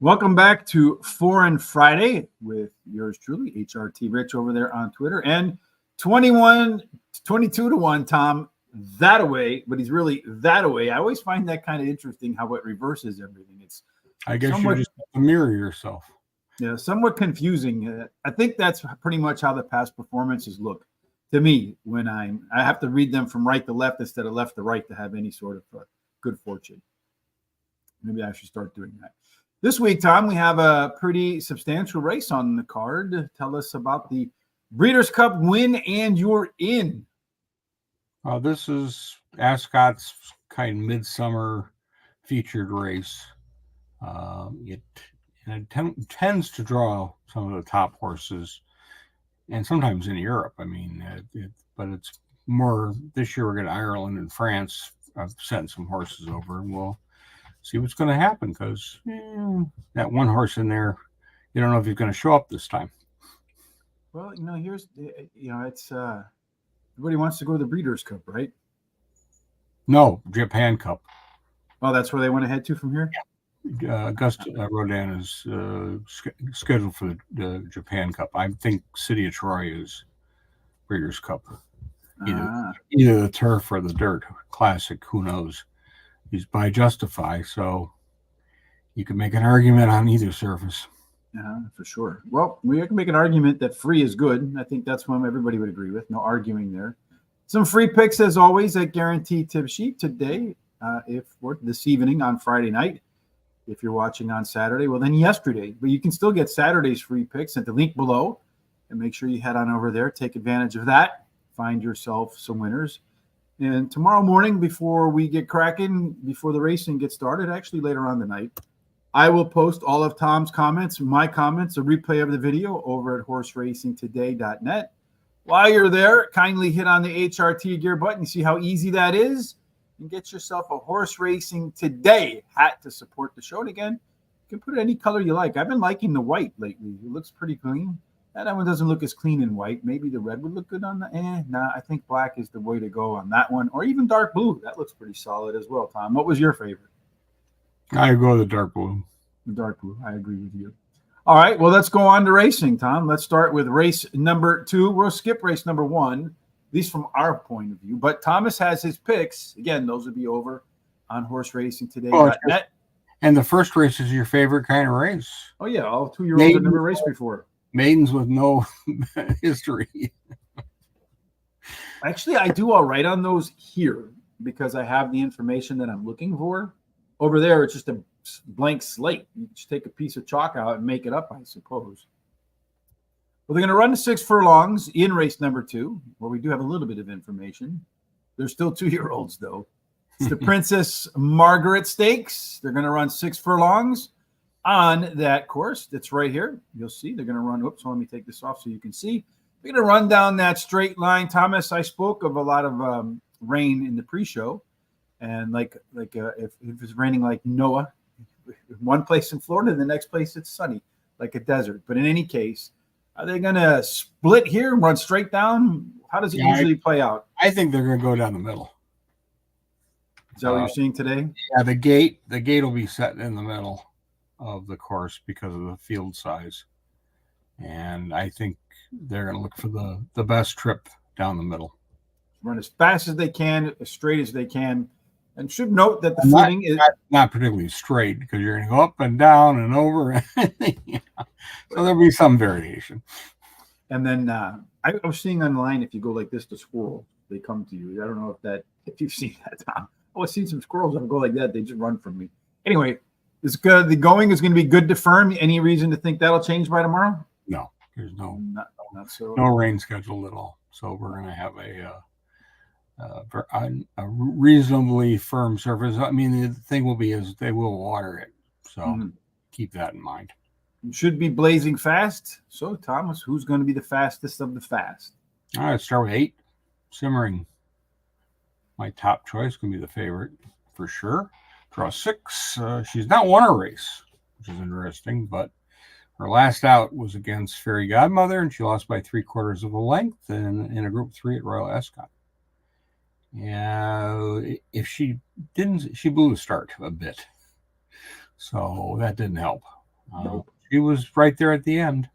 Welcome back to Foreign Friday with yours truly, HRT Rich over there on Twitter. And 22 to 1, Tom, that away, but he's really that away. I always find that kind of interesting how it reverses everything. It's I guess you just have to mirror yourself. Yeah, somewhat confusing. I think that's pretty much how the past performances look to me when I have to read them from right to left instead of left to right to have any sort of good fortune. Maybe I should start doing that. This week, Tom, we have a pretty substantial race on the card. Tell us about the Breeders' Cup win and you're in. This is Ascot's kind of midsummer featured race. It tends to draw some of the top horses, and sometimes in Europe. I mean, but it's more this year. We're going to Ireland and France. I've sent some horses over, and we'll see what's going to happen because that one horse in there, you don't know if he's going to show up this time. Well, it's everybody wants to go to the Breeders' Cup, right? No, Japan Cup. Oh, that's where they want to head to from here? Augusta Rodin is scheduled for the Japan Cup. I think City of Troy is Breeders' Cup. Either the turf or the dirt. Classic, who knows? He's by Justify, so you can make an argument on either surface. Yeah, for sure. Well, we can make an argument that free is good. I think that's one everybody would agree with. No arguing there. Some free picks, as always, at Guaranteed Tip Sheet today, this evening on Friday night. If you're watching on Saturday, well, then yesterday. But you can still get Saturday's free picks at the link below. And make sure you head on over there, take advantage of that, find yourself some winners. And tomorrow morning, before we get cracking, before the racing gets started, actually later on tonight, I will post all of Tom's comments, my comments, a replay of the video over at horseracingtoday.net. While you're there, kindly hit on the HRT gear button. See how easy that is? And get yourself a Horse Racing Today hat to support the show. And again, you can put any color you like. I've been liking the white lately. It looks pretty clean. That one doesn't look as clean in white. Maybe the red would look good on the I think black is the way to go on that one. Or even dark blue. That looks pretty solid as well, Tom. What was your favorite? I go the dark blue. The dark blue. I agree with you. All right. Well, let's go on to racing, Tom. Let's start with race number 2. We'll skip race number 1, at least from our point of view. But Thomas has his picks. Again, those will be over on horseracingtoday.net. And the first race is your favorite kind of race. Oh, yeah. All 2-year-olds have never raced before. Maidens with no history. Actually, I do all right on those here because I have the information that I'm looking for. Over there, it's just a blank slate. You just take a piece of chalk out and make it up, I suppose. Well, they're going to run the 6 furlongs in race number 2, where we do have a little bit of information. They're still 2-year-olds, though. It's the Princess Margaret Stakes. They're going to run 6 furlongs on that course. That's right here. You'll see they're going to run. Oops, so let me take this off so you can see. They're going to run down that straight line. Thomas, I spoke of a lot of rain in the pre-show. And if it's raining like Noah, one place in Florida, the next place it's sunny, like a desert. But in any case, are they going to split here and run straight down? How does it usually play out? I think they're going to go down the middle. Is that what you're seeing today? Yeah, the gate will be set in the middle of the course because of the field size. And I think they're going to look for the best trip down the middle. Run as fast as they can, as straight as they can. And should note that the footing is not particularly straight because you're going to go up and down and over. Yeah. So there'll be some variation. And then I was seeing online, if you go like this to squirrel, they come to you. I don't know if you've seen that, Tom. I've seen some squirrels that go like that. They just run from me. Anyway, it's good. The going is going to be good to firm. Any reason to think that'll change by tomorrow? No, there's no no rain scheduled at all. So we're going to have a reasonably firm surface. I mean, the thing will be is they will water it. So keep that in mind. It should be blazing fast. So, Thomas, who's going to be the fastest of the fast? All right, start with 8. Simmering. My top choice can be the favorite for sure. Draw 6. She's not won a race, which is interesting, but her last out was against Fairy Godmother, and she lost by 3/4 of a length in a Group 3 at Royal Ascot. Yeah, if she didn't, she blew the start a bit, so that didn't help. Nope. She was right there at the end.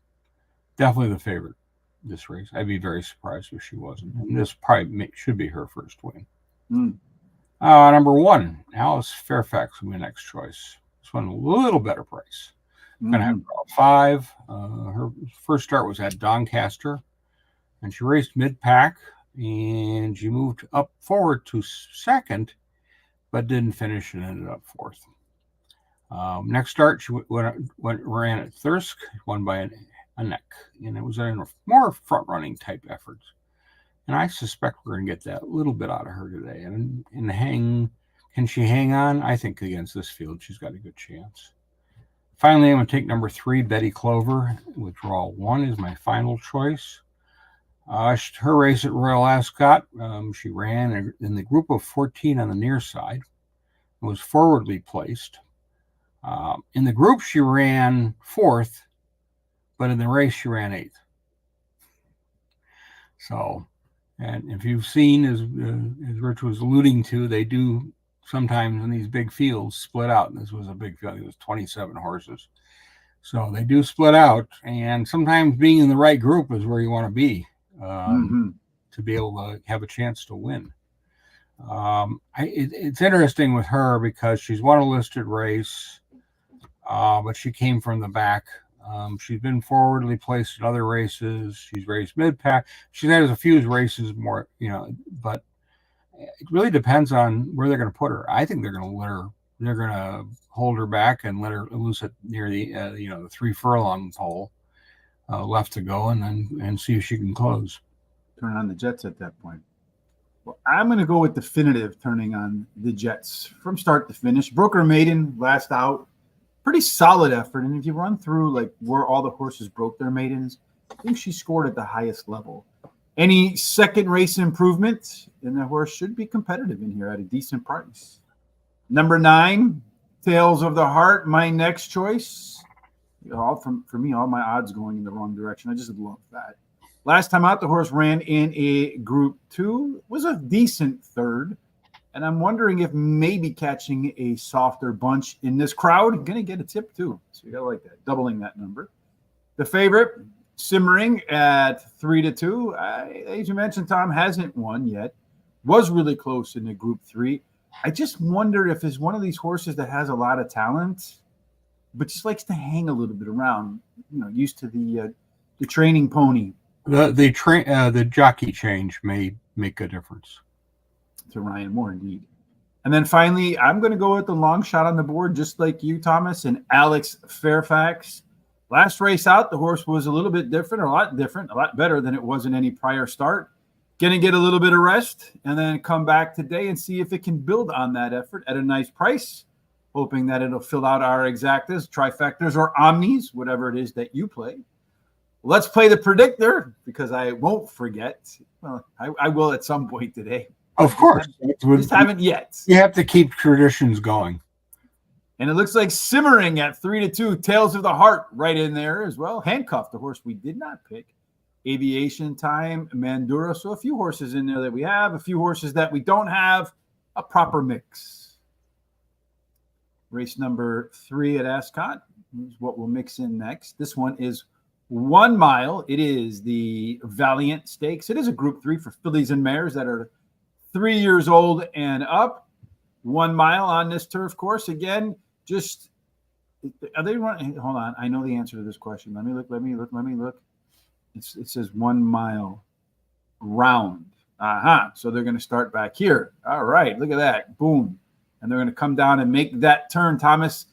Definitely the favorite this race. I'd be very surprised if she wasn't. And this probably should be her first win. Mm. Number 1, Alice Fairfax will be my next choice. This one a little better price. Going to have draw 5. Her first start was at Doncaster, and she raced mid-pack, and she moved up forward to second, but didn't finish and ended up 4th. Next start, she ran at Thirsk, won by a neck, and it was a more front-running type effort. And I suspect we're going to get that little bit out of her today. And can she hang on? I think against this field, she's got a good chance. Finally, I'm going to take number 3, Betty Clover. Withdrawal 1 is my final choice. Her race at Royal Ascot, she ran in the group of 14 on the near side. It was forwardly placed. In the group, she ran 4th, but in the race, she ran 8th. So, and if you've seen, as Rich was alluding to, they do sometimes in these big fields split out. And this was a big field. It was 27 horses. So they do split out. And sometimes being in the right group is where you want to be to be able to have a chance to win. It's interesting with her because she's won a listed race, but she came from the back. She's been forwardly placed in other races. She's raced mid-pack. She's had a few races more, but it really depends on where they're going to put her. I think they're going to hold her back and let her loose it near the 3 furlong pole left to go, and see if she can close. Turn on the Jets at that point. Well, I'm going to go with definitive turning on the Jets from start to finish. Broker Maiden last out. Pretty solid effort. And if you run through like where all the horses broke their maidens, I think she scored at the highest level. Any second race improvement, and the horse should be competitive in here at a decent price. Number 9, Tales of the Heart, my next choice. For me, all my odds going in the wrong direction. I just love that. Last time out, the horse ran in a Group 2, was a decent 3rd. And I'm wondering if maybe catching a softer bunch in this crowd, going to get a tip too. So you got to like that, doubling that number. The favorite, Simmering at 3-2. As you mentioned, Tom hasn't won yet. Was really close in the Group 3. I just wonder if it's one of these horses that has a lot of talent, but just likes to hang a little bit around. Used to the training pony. The jockey change may make a difference. To Ryan Moore, indeed. And then finally, I'm going to go with the long shot on the board, just like you, Thomas, and Alex Fairfax. Last race out, the horse was a little bit different, a lot better than it was in any prior start. Going to get a little bit of rest and then come back today and see if it can build on that effort at a nice price, hoping that it'll fill out our exactas, trifectas, or omnis, whatever it is that you play. Let's play the predictor because I won't forget. Well, I will at some point today. Of course. Just haven't yet. You have to keep traditions going. And it looks like Simmering at 3-2. Tales of the Heart right in there as well. Handcuffed, the horse we did not pick. Aviation Time, Mandura. So a few horses in there that we have, a few horses that we don't have. A proper mix. Race number 3 at Ascot is what we'll mix in next. This one is 1 mile. It is the Valiant Stakes. It is a Group 3 for fillies and mares that are 3 years old and up. 1 mile on this turf course. Again, are they running? Hold on. I know the answer to this question. Let me look. It says 1 mile round. So they're going to start back here. All right. Look at that. Boom. And they're going to come down and make that turn, Thomas.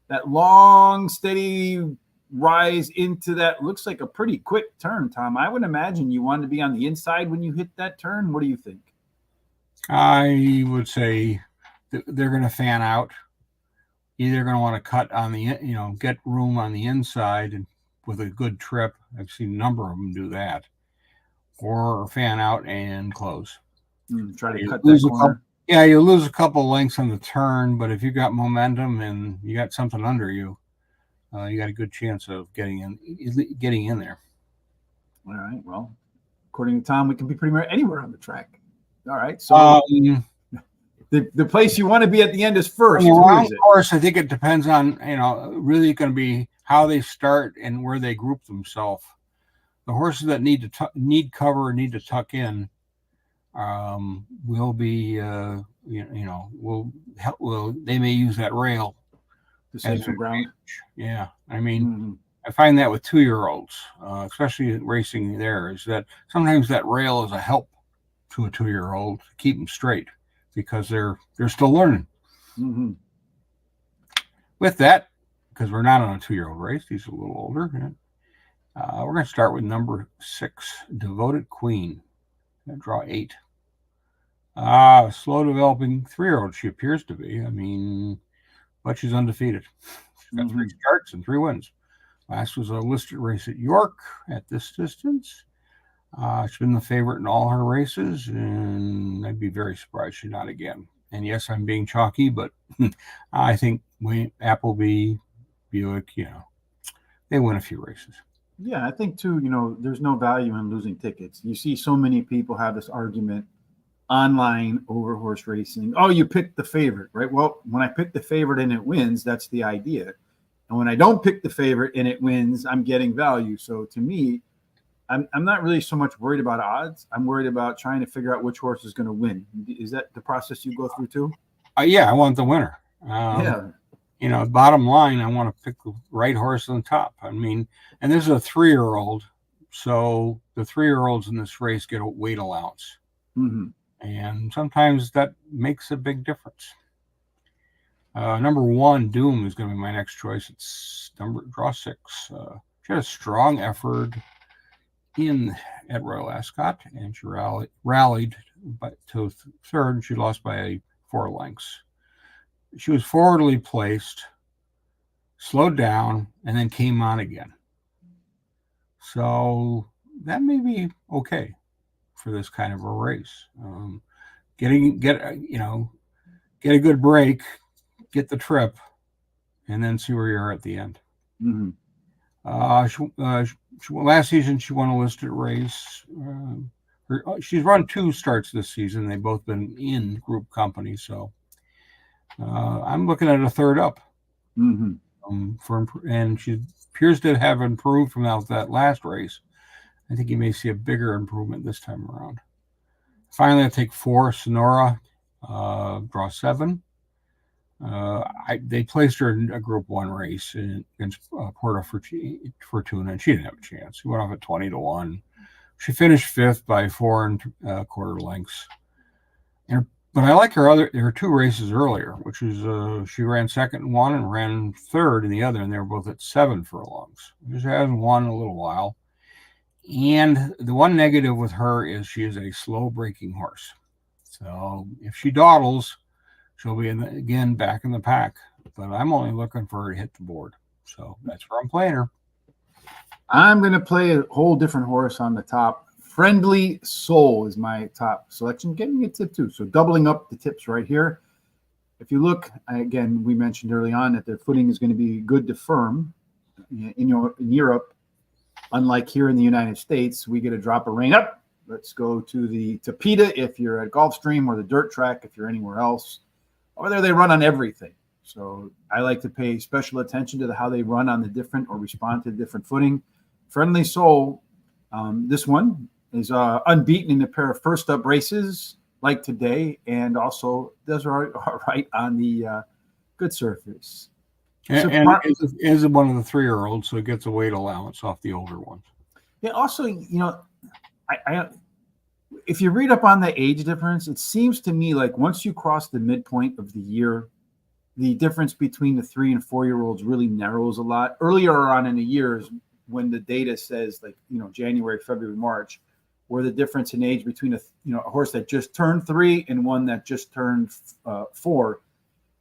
That long, steady rise into that looks like a pretty quick turn, Tom. I would imagine you want to be on the inside when you hit that turn. What do you think? I would say they're going to fan out. Either going to want to cut on the, get room on the inside and with a good trip. I've seen a number of them do that. Or fan out and close. Try to cut that corner. You lose a couple lengths on the turn, but if you got momentum and you got something under you, you got a good chance of getting in there. All right. Well, according to Tom, we can be pretty much anywhere on the track. All right. So the place you want to be at the end is first. Of course, I think it depends on, really going to be how they start and where they group themselves. The horses that need cover, need to tuck in, will be they may use that rail to save some ground. Yeah, I mean, I find that with 2-year-olds, especially racing there, is that sometimes that rail is a help to a 2-year-old to keep them straight because they're still learning. With that, because we're not on a 2-year-old race, he's a little older. We're going to start with number 6, Devoted Queen. Draw 8. Slow developing 3-year-old she appears to be. I mean, but she's undefeated. She's got 3 starts and 3 wins. Last was a listed race at York at this distance. She's been the favorite in all her races, and I'd be very surprised she's not again. And yes, I'm being chalky, but I think Appleby, Buick, they win a few races. Yeah, I think too, there's no value in losing tickets. You see so many people have this argument online over horse racing. Oh, you picked the favorite, right? Well, when I pick the favorite and it wins, that's the idea. And when I don't pick the favorite and it wins, I'm getting value. So to me, I'm not really so much worried about odds. I'm worried about trying to figure out which horse is going to win. Is that the process you go through too? Yeah, I want the winner. Bottom line, I want to pick the right horse on top. I mean, and this is a 3-year-old, so the 3-year-olds in this race get a weight allowance. And sometimes that makes a big difference. Number 1, Doom, is going to be my next choice. It's draw 6. She had a strong effort at Royal Ascot, and she rallied to third, and she lost by 4 lengths. She was forwardly placed, slowed down, and then came on again. So that may be okay for this kind of a race. Get a good break, get the trip, and then see where you are at the end. Last season she won a listed race. She's run 2 starts this season. They've both been in group company, so I'm looking at a third up. And she appears to have improved from that last race. I think you may see a bigger improvement this time around. Finally, I take 4, Sonora, draw 7. They placed her in a Group 1 race against Porta Fortuna, and she didn't have a chance. She went off at 20-1. She finished 5th by 4 1/4 lengths. But I like her 2 races earlier, which is she ran second in one and ran third in the other, and they were both at 7 furlongs. She hasn't won in a little while. And the one negative with her is she is a slow breaking horse. So if she dawdles, she'll be again back in the pack. But I'm only looking for her to hit the board. So that's where I'm playing her. I'm going to play a whole different horse on the top. Friendly Soul is my top selection. Getting a tip too. So doubling up the tips right here. If you look, again, we mentioned early on that their footing is going to be good to firm. In Europe, unlike here in the United States, we get a drop of rain up. Let's go to the Tapeta if you're at Gulfstream, or the dirt track if you're anywhere else. Over there, they run on everything. So I like to pay special attention to how they run on the different or respond to different footing. Friendly Soul, this one is unbeaten in a pair of first up races like today, and also does all right on the good surface. And is one of the 3-year-olds, so it gets a weight allowance off the older ones. Yeah. Also, I if you read up on the age difference, it seems to me like once you cross the midpoint of the year, the difference between the 3 and 4-year-olds really narrows a lot. Earlier on in the years, when the data says January, February, March, where the difference in age between a horse that just turned 3 and one that just turned 4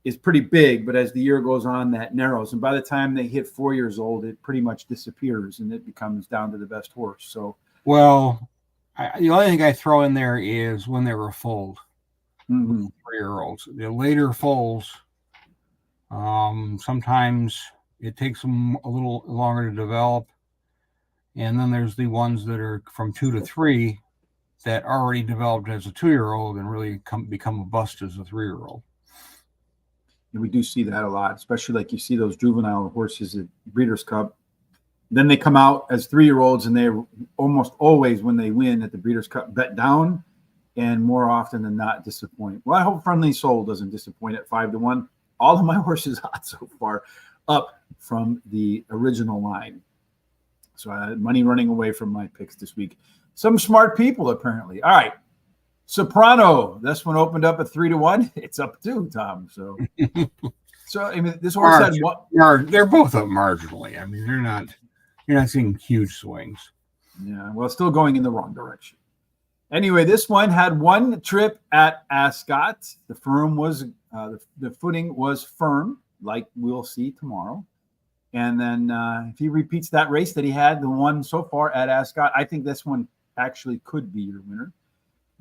is pretty big. But as the year goes on, that narrows, and by the time they hit 4 years old, it pretty much disappears and it becomes down to the best horse. So, well, the only thing I throw in there is when they were foaled. 3-year-olds, the later foals, sometimes it takes them a little longer to develop. And then there's the ones that are from 2 to 3 that already developed as a 2-year-old and really become a bust as a 3-year-old. And we do see that a lot, especially like you see those juvenile horses at Breeders' Cup. Then they come out as 3-year-olds, and they're almost always, when they win at the Breeders' Cup, bet down, and more often than not disappoint. Well, I hope Friendly Soul doesn't disappoint at 5-1. All of my horses hot so far, up from the original line. So I had money running away from my picks this week. Some smart people, apparently. All right. Soprano. This one opened up at 3-1. It's up too, Tom. So, I mean, this horse had one. They're both up marginally. I mean, you're not seeing huge swings. Yeah, well, still going in the wrong direction. Anyway, this one had one trip at Ascot. The footing was firm, like we'll see tomorrow. And then if he repeats that race that he had, the one so far at Ascot, I think this one actually could be your winner.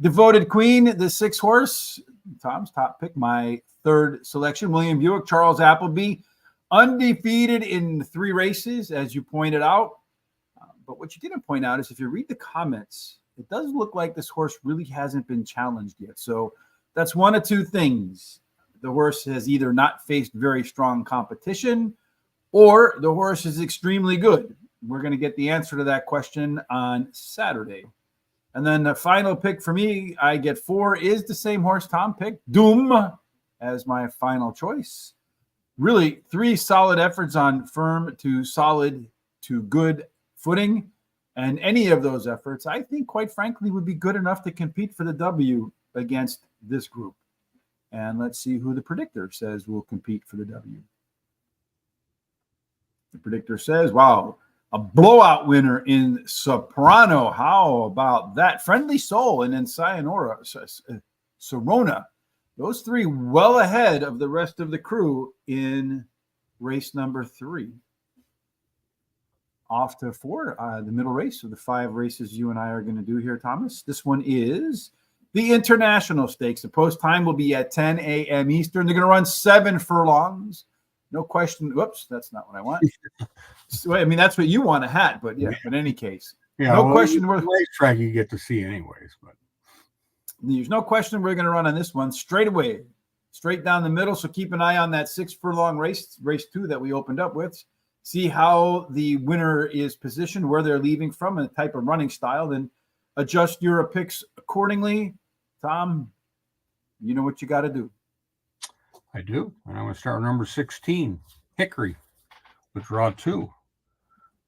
Devoted Queen, the 6 horse, Tom's top pick, my third selection. William Buick, Charles Appleby, undefeated in 3 races, as you pointed out. But what you didn't point out is if you read the comments, it does look like this horse really hasn't been challenged yet. So that's one of 2 things. The horse has either not faced very strong competition, or the horse is extremely good. We're going to get the answer to that question on Saturday. And then the final pick for me, I get 4, is the same horse Tom picked, Doom, as my final choice. Really 3 solid efforts on firm to solid to good footing. And any of those efforts, I think, quite frankly, would be good enough to compete for the W against this group. And let's see who the predictor says will compete for the W. The predictor says, wow, a blowout winner in Soprano. How about that? Friendly Soul and then Sayonara, Sorona. Those 3 well ahead of the rest of the crew in race number 3. Off to 4, the middle race of the 5 races you and I are going to do here, Thomas. This one is the International Stakes. The post time will be at 10 a.m. Eastern. They're going to run 7 furlongs. No question. Whoops, that's not what I want. So, I mean, that's what you want, a hat, but yeah, in any case. Yeah, no question. Racetrack you get to see anyways, but there's no question we're going to run on this one straight away, straight down the middle. So keep an eye on that 6 furlong race 2 that we opened up with. See how the winner is positioned, where they're leaving from, and the type of running style, then adjust your picks accordingly. Tom, you know what you got to do. I do. And I'm going to start with number 16, Hickory, with draw 2.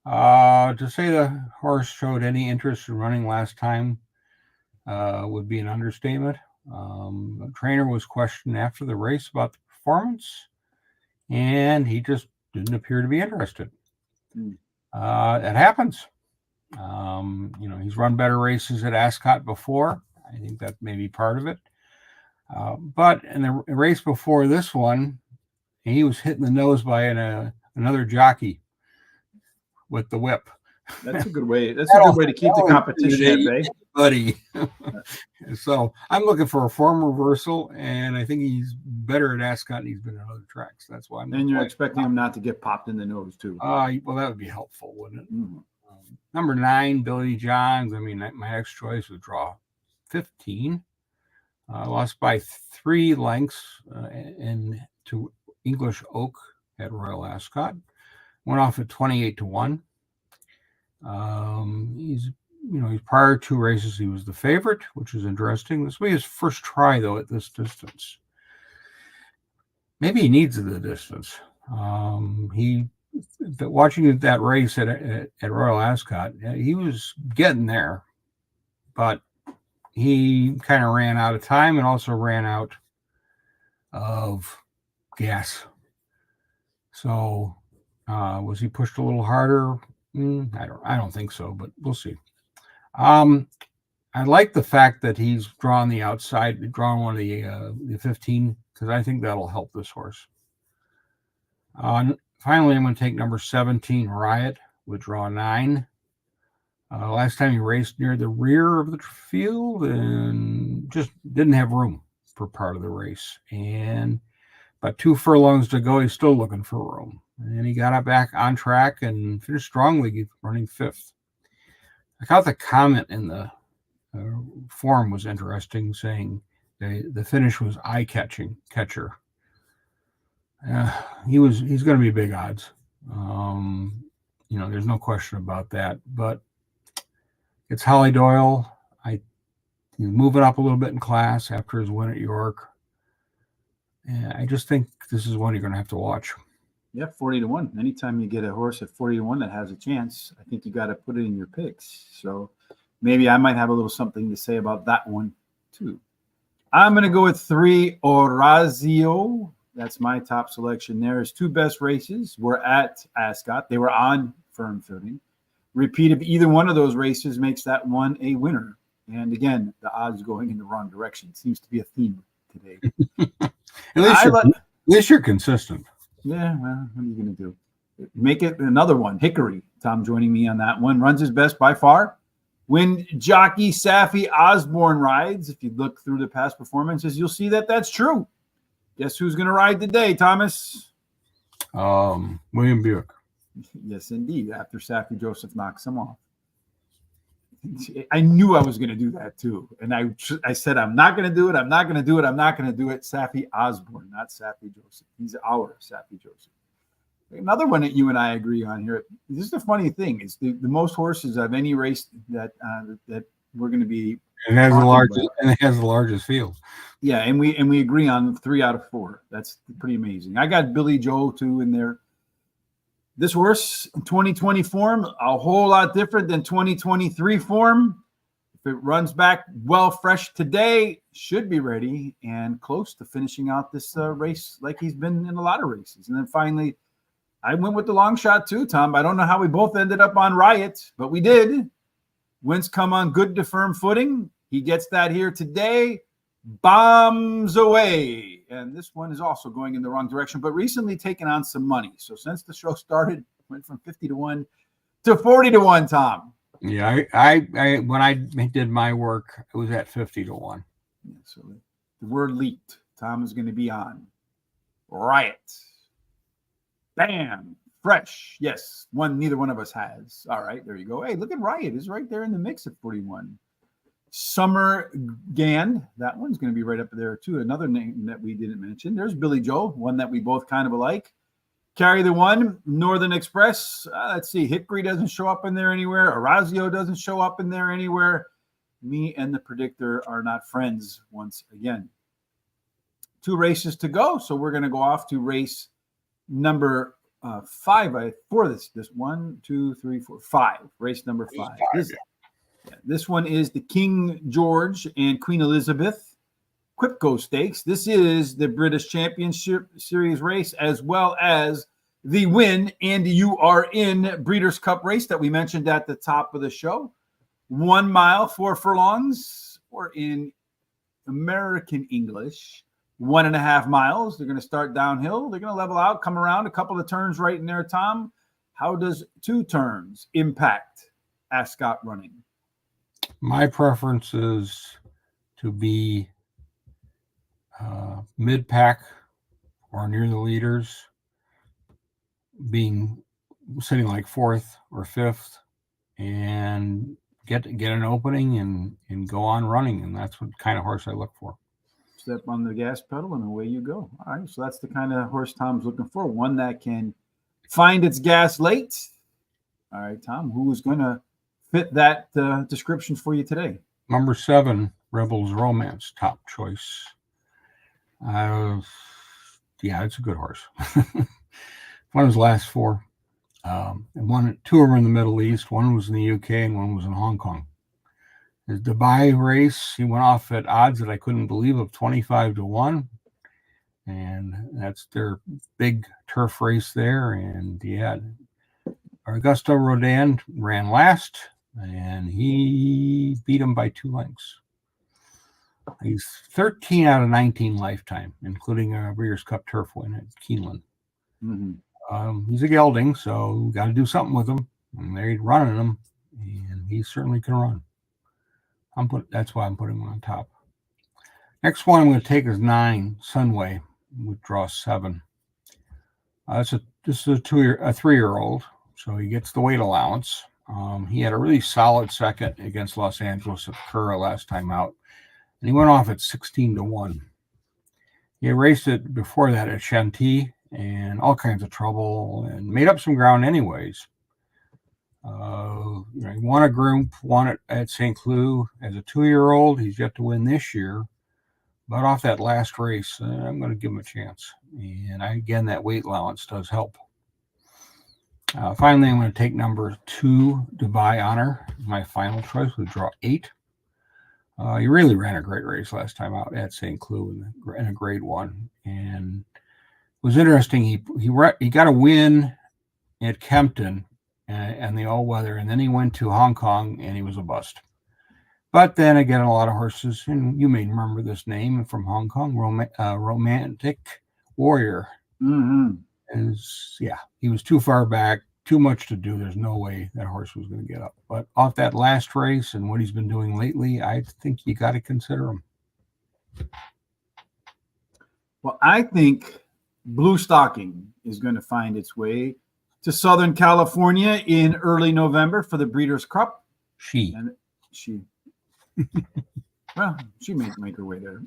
To say the horse showed any interest in running last time would be an understatement. The trainer was questioned after the race about the performance, and he just didn't appear to be interested. It happens. He's run better races at Ascot before. I think that may be part of it. But in the race before this one, he was hit in the nose by another jockey with the whip. That's a good way. That's a good way to keep the competition at bay, buddy. So I'm looking for a form reversal, and I think he's better at Ascot than he's been at other tracks. That's why I'm. And you're expecting him not to get popped in the nose too. Well, that would be helpful, wouldn't it? Mm-hmm. Number 9, Billy Johns. I mean, my next choice would draw 15. Lost by 3 lengths to English Oak at Royal Ascot. Went off at 28-1. His prior 2 races, he was the favorite, which is interesting. This will be his first try, though, at this distance. Maybe he needs the distance. Watching that race at Royal Ascot, he was getting there, but he kind of ran out of time and also ran out of gas. So was he pushed a little harder? I don't think so, but we'll see. I like the fact that he's drawn the outside, drawn one of the 15, because I think that'll help this horse. Finally, I'm going to take number 17, Riot, with draw 9. Last time he raced near the rear of the field and just didn't have room for part of the race. And about 2 furlongs to go, he's still looking for room. And he got back on track and finished strongly, running 5th. I thought the comment in the forum was interesting, saying the finish was eye-catcher. He's going to be big odds. There's no question about that. But it's Holly Doyle. He's moving up a little bit in class after his win at York. And I just think this is one you're going to have to watch. Yeah, 40-1. Anytime you get a horse at 40-1 that has a chance, I think you got to put it in your picks. So maybe I might have a little something to say about that one too. I'm going to go with 3 Orazio. That's my top selection there. His 2 best races were at Ascot. They were on firm footing. Repeat of either one of those races makes that one a winner. And again, the odds going in the wrong direction seems to be a theme today. At least you're consistent. Yeah, well, what are you going to do? Make it another one. Hickory. Tom joining me on that one. Runs his best by far. When jockey Safi Osborne rides, if you look through the past performances, you'll see that that's true. Guess who's going to ride today, Thomas? William Buick. Yes, indeed. After Safi Joseph knocks him off. I knew I was going to do that too. And I said, I'm not going to do it. I'm not going to do it. I'm not going to do it. Safi Osborne, not Safi Joseph. He's our Safi Joseph. Another one that you and I agree on here. This is the funny thing. It's the most horses of any race that we're going to be. It has the largest field. Yeah, and we agree on 3 out of 4. That's pretty amazing. I got Billy Joe too in there. This horse in 2020 form, a whole lot different than 2023 form. If it runs back well fresh today, should be ready and close to finishing out this race like he's been in a lot of races. And then finally, I went with the long shot too, Tom. I don't know how we both ended up on Riot, but we did. Wins come on good to firm footing. He gets that here today. Bombs away. And this one is also going in the wrong direction, but recently taken on some money. So since the show started, went from 50-1 to 40-1, Tom. Yeah, I when I did my work, it was at 50-1. Yeah, so the word leaked. Tom is going to be on Riot. Bam. Fresh. Yes. One neither one of us has. All right, there you go. Hey, look at Riot. It's right there in the mix at 41. Summer Gand, that one's going to be right up there too. Another name that we didn't mention. There's Billy Joe, one that we both kind of alike. Carry the One, Northern Express. Let's see, Hickory doesn't show up in there anywhere. Orazio doesn't show up in there anywhere. Me and the predictor are not friends once again. 2 races to go, so we're going to go off to race number 5 for this 1, 2, 3, 4, 5. Race number 5. This one is the King George and Queen Elizabeth Qipco Stakes. This is the British Championship Series race as well as the Win and You Are In Breeders' Cup race that we mentioned at the top of the show. 1 mile, 4 furlongs, or in American English, 1.5 miles. They're going to start downhill. They're going to level out, come around a couple of turns right in there, Tom. How does 2 turns impact Ascot running? My preference is to be mid-pack or near the leaders, sitting like 4th or 5th, and get an opening and go on running. And that's what kind of horse I look for. Step on the gas pedal and away you go. All right, so that's the kind of horse Tom's looking for, one that can find its gas late. All right, Tom, who is going to fit that description for you today? Number 7, Rebels Romance, top choice. Yeah, it's a good horse. One of his last 4. And 2 of them in the Middle East. One was in the UK and one was in Hong Kong. His Dubai race, he went off at odds that I couldn't believe of 25-1. And that's their big turf race there. And yeah, Augusto Rodin ran last, and he beat him by 2 lengths. He's 13 out of 19 lifetime, including a Breeders' Cup turf win at Keeneland. Mm-hmm. He's a gelding, so we got to do something with him. And they're running him, and he certainly can run. That's why I'm putting him on top. Next one I'm going to take is 9, Sunway, with draw 7. This is a 3-year-old, so he gets the weight allowance. He had a really solid second against Los Angeles at Cura last time out, and he went off at 16-1. He raced it before that at Chantilly and all kinds of trouble, and made up some ground anyways. He won a group, won at St. Cloud as a 2-year-old. He's yet to win this year, but off that last race, I'm going to give him a chance. And again, that weight allowance does help. Finally, I'm going to take number 2, Dubai Honor, my final choice with draw 8. He really ran a great race last time out at St. Cloud in a grade 1, and it was interesting. He got a win at Kempton and the all-weather, and then he went to Hong Kong and he was a bust. But then again, a lot of horses, and you may remember this name from Hong Kong, Romantic Warrior. Mm-hmm. He was too far back, too much to do. There's no way that horse was going to get up. But off that last race and what he's been doing lately, I think you got to consider him. Well, I think Blue Stocking is going to find its way to Southern California in early November for the Breeders' Cup. She may make her way there.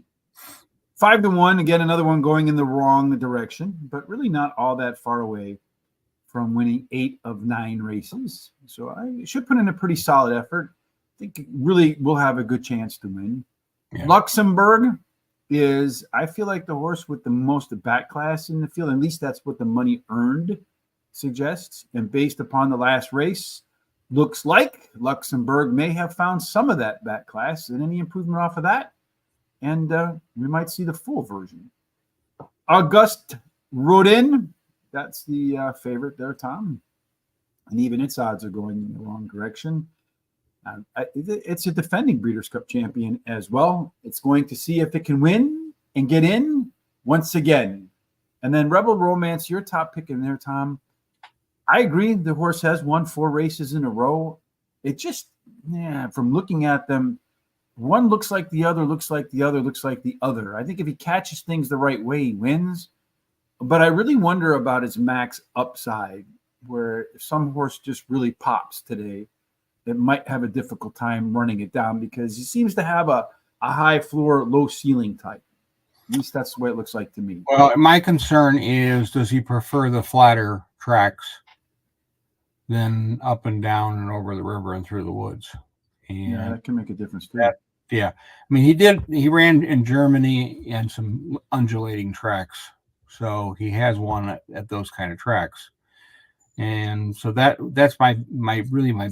5-1, again, another one going in the wrong direction, but really not all that far away from winning 8 of 9 races. So I should put in a pretty solid effort. I think really will have a good chance to win. Yeah. Luxembourg is, I feel like, the horse with the most back class in the field. At least that's what the money earned suggests. And based upon the last race, looks like Luxembourg may have found some of that back class, and any improvement off of that, and we might see the full version. Auguste Rodin, that's the favorite there, Tom. And even its odds are going in the wrong direction. It's a defending Breeders' Cup champion as well. It's going to see if it can win and get in once again. And then Rebel Romance, your top pick in there, Tom. I agree. The horse has won 4 races in a row. It just, from looking at them, one looks like the other, looks like the other, looks like the other. I think if he catches things the right way, he wins. But I really wonder about his max upside, where if some horse just really pops today, it might have a difficult time running it down because he seems to have a high floor, low ceiling type. At least that's the way it looks like to me. Well, my concern is, does he prefer the flatter tracks than up and down and over the river and through the woods? And that can make a difference too. I mean, he ran in Germany and some undulating tracks. So he has won at those kind of tracks. And so that's my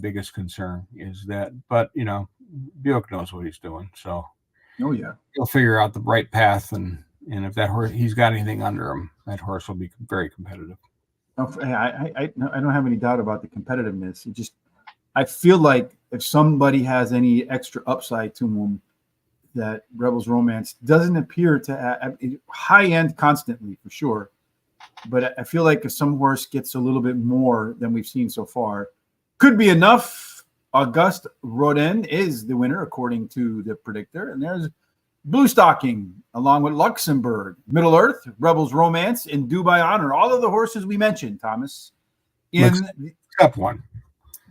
biggest concern is that, but Buick knows what he's doing. So he'll figure out the right path, and if that horse, he's got anything under him, that horse will be very competitive. I don't have any doubt about the competitiveness. I feel like if somebody has any extra upside to him, that Rebels Romance doesn't appear to have high end constantly for sure. But I feel like if some horse gets a little bit more than we've seen so far, could be enough. Auguste Rodin is the winner according to the predictor, and there's Blue Stocking along with Luxembourg, Middle Earth, Rebels Romance, and Dubai Honor. All of the horses we mentioned, Thomas. Except one.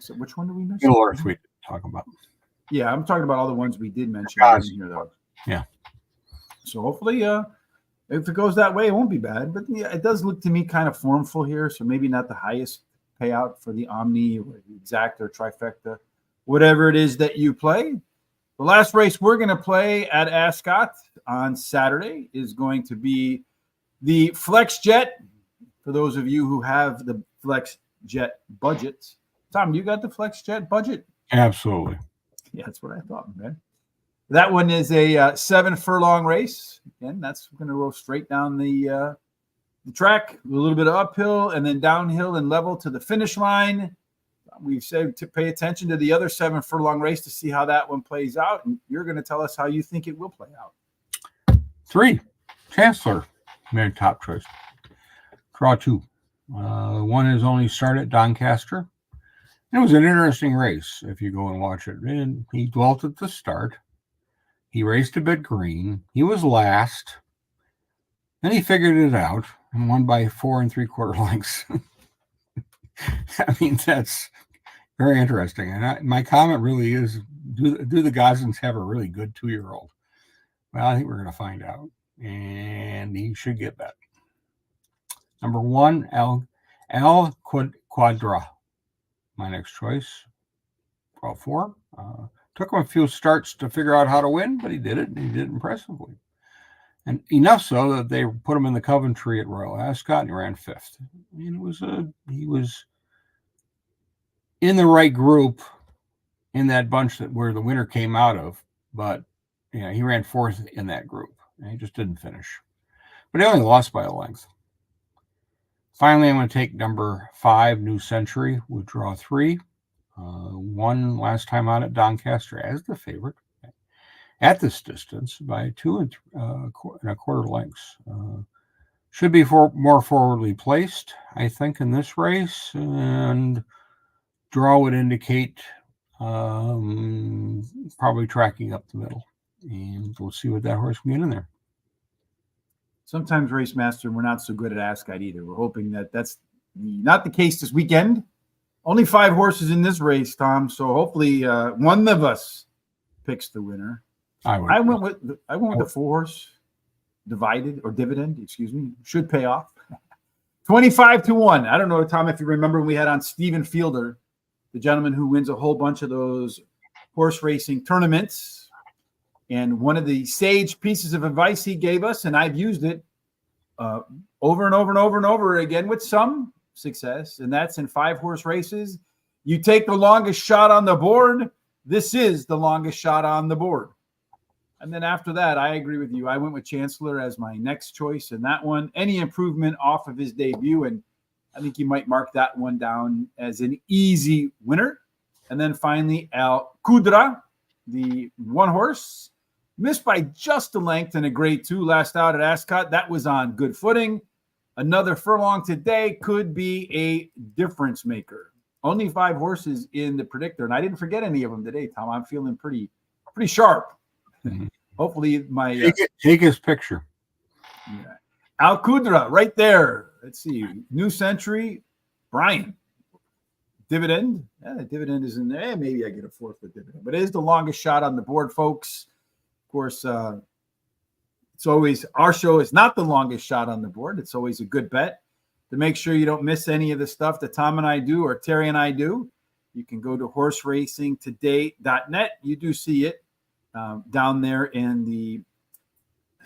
So which one did we mention? Middle Earth we talk about. Yeah, I'm talking about all the ones we did mention. I didn't hear those. Yeah. So hopefully, if it goes that way, it won't be bad. But it does look to me kind of formful here. So maybe not the highest payout for the Omni or the Exact or Trifecta, whatever it is that you play. The last race we're going to play at Ascot on Saturday is going to be the Flex Jet. For those of you who have the Flex Jet budget. Tom, you got the Flex Jet budget? Absolutely. Yeah, that's what I thought, man. That one is a 7 furlong race. Again, that's going to roll straight down the track, a little bit of uphill and then downhill and level to the finish line. We've said to pay attention to the other 7 furlong race to see how that one plays out. And you're going to tell us how you think it will play out. 3, Chancellor, my top choice. Draw 2. One is only started at Doncaster. It was an interesting race if you go and watch it. And he dwelt at the start. He raced a bit green. He was last. Then he figured it out and won by 4 3/4 lengths. I mean, that's very interesting. And my comment really is, do the Goslings have a really good 2-year-old? Well, I think we're going to find out. And he should get that. Number 1, El Quadra. My next choice. Draw 4. Took him a few starts to figure out how to win, but he did it, and he did it impressively. And enough so that they put him in the Coventry at Royal Ascot, and he ran 5th. I mean, he was in the right group in that bunch where the winner came out of, but he ran 4th in that group, and he just didn't finish. But he only lost by a length. Finally, I'm going to take number 5, New Century, with draw 3. Won last time out at Doncaster as the favorite at this distance by 2 1/4 lengths. Should be more forwardly placed, I think, in this race, and draw would indicate probably tracking up the middle, and we'll see what that horse can get in there. Sometimes, Race Master, we're not so good at Ascot either. We're hoping that that's not the case this weekend. Only 5 horses in this race, Tom. So hopefully one of us picks the winner. I went with the 4-horse dividend. Excuse me. Should pay off. 25-1. I don't know, Tom, if you remember when we had on Stephen Fielder, the gentleman who wins a whole bunch of those horse racing tournaments. And one of the sage pieces of advice he gave us, and I've used it over and over and over and over again with some success, and that's in 5-horse races. You take the longest shot on the board. This is the longest shot on the board. And then after that, I agree with you. I went with Chancellor as my next choice in that one. Any improvement off of his debut, and I think you might mark that one down as an easy winner. And then finally, El Qudra, the 1-horse, missed by just a length in a grade 2 last out at Ascot. That was on good footing. Another furlong today could be a difference maker. Only 5 horses in the predictor, and I didn't forget any of them today, Tom. I'm feeling pretty sharp. Mm-hmm. Hopefully my take his picture. Yeah. Al Qudra right there. Let's see. New Century, Brian. Dividend. Yeah, the dividend is in there. Maybe I get a 4th for dividend, but it is the longest shot on the board, folks. Of course, it's always, our show is not the longest shot on the board. It's always a good bet. To make sure you don't miss any of the stuff that Tom and I do or Terry and I do, you can go to horseracingtoday.net. You do see it down there in the,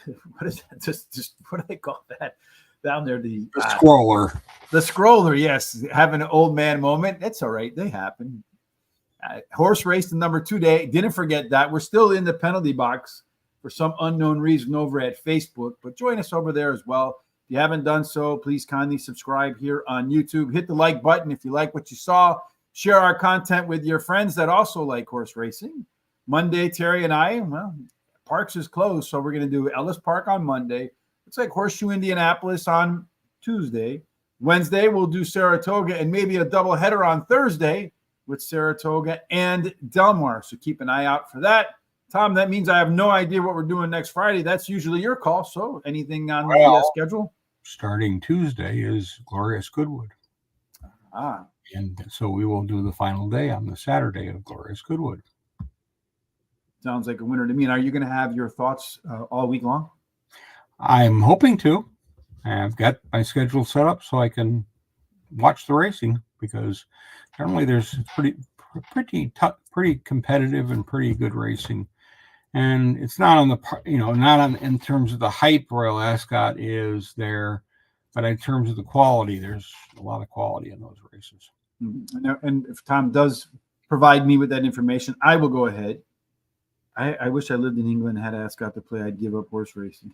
what is that? Just what do they call that? Down there, the scroller. The scroller, yes. Having an old man moment. That's all right. They happen. Horse race the number 2 day. Didn't forget that. We're still in the penalty box for some unknown reason over at Facebook, but join us over there as well. If you haven't done so, please kindly subscribe here on YouTube. Hit the like button if you like what you saw. Share our content with your friends that also like horse racing. Monday, Terry and I, well, Parks is closed, so we're going to do Ellis Park on Monday. Looks like Horseshoe Indianapolis on Tuesday. Wednesday, we'll do Saratoga and maybe a double header on Thursday with Saratoga and Del Mar. So keep an eye out for that. Tom, that means I have no idea what we're doing next Friday. That's usually your call. So anything on the schedule? Starting Tuesday is Glorious Goodwood. And so we will do the final day on the Saturday of Glorious Goodwood. Sounds like a winner to me. And are you going to have your thoughts all week long? I'm hoping to. I've got my schedule set up so I can watch the racing, because generally there's pretty competitive and pretty good racing. And it's not on the, not on in terms of the hype Royal Ascot is there, but in terms of the quality, there's a lot of quality in those races. And if Tom does provide me with that information, I will go ahead. I wish I lived in England and had Ascot to play. I'd give up horse racing.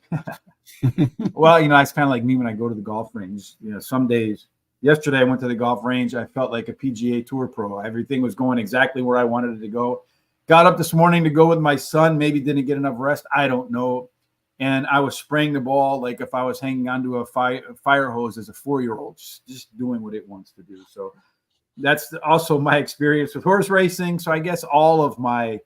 Well, it's kind of like me when I go to the golf range. Some days, yesterday I went to the golf range. I felt like a PGA Tour pro. Everything was going exactly where I wanted it to go. Got up this morning to go with my son. Maybe didn't get enough rest. I don't know. And I was spraying the ball like if I was hanging onto a fire hose as a 4-year-old, just doing what it wants to do. So that's also my experience with horse racing. So I guess all of my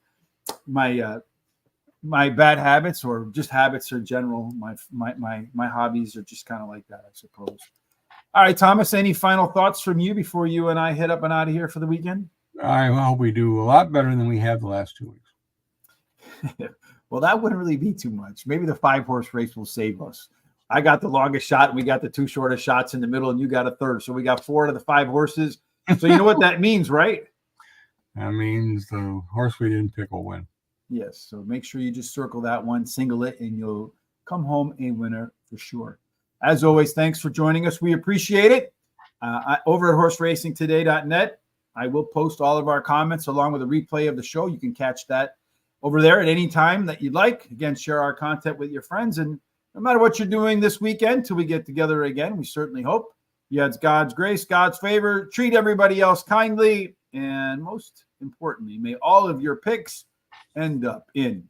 bad habits, or just habits in general, my hobbies are just kind of like that, I suppose. All right, Thomas, any final thoughts from you before you and I head up and out of here for the weekend? I hope we do a lot better than we have the last 2 weeks. Well, that wouldn't really be too much. Maybe the 5-horse race will save us. I got the longest shot, and we got the 2 shortest shots in the middle, and you got a third. So we got 4 out of the 5 horses. So you know what that means, right? That means the horse we didn't pick will win. Yes. So make sure you just circle that one, single it, and you'll come home a winner for sure. As always, thanks for joining us. We appreciate it. Over at horseracingtoday.net, I will post all of our comments along with a replay of the show. You can catch that over there at any time that you'd like. Again, share our content with your friends. And no matter what you're doing this weekend till we get together again, we certainly hope you had God's grace, God's favor, treat everybody else kindly, and most importantly, may all of your picks end up in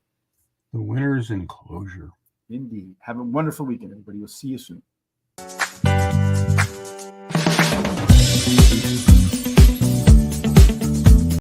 the winner's enclosure. Indeed. Have a wonderful weekend, everybody. We'll see you soon.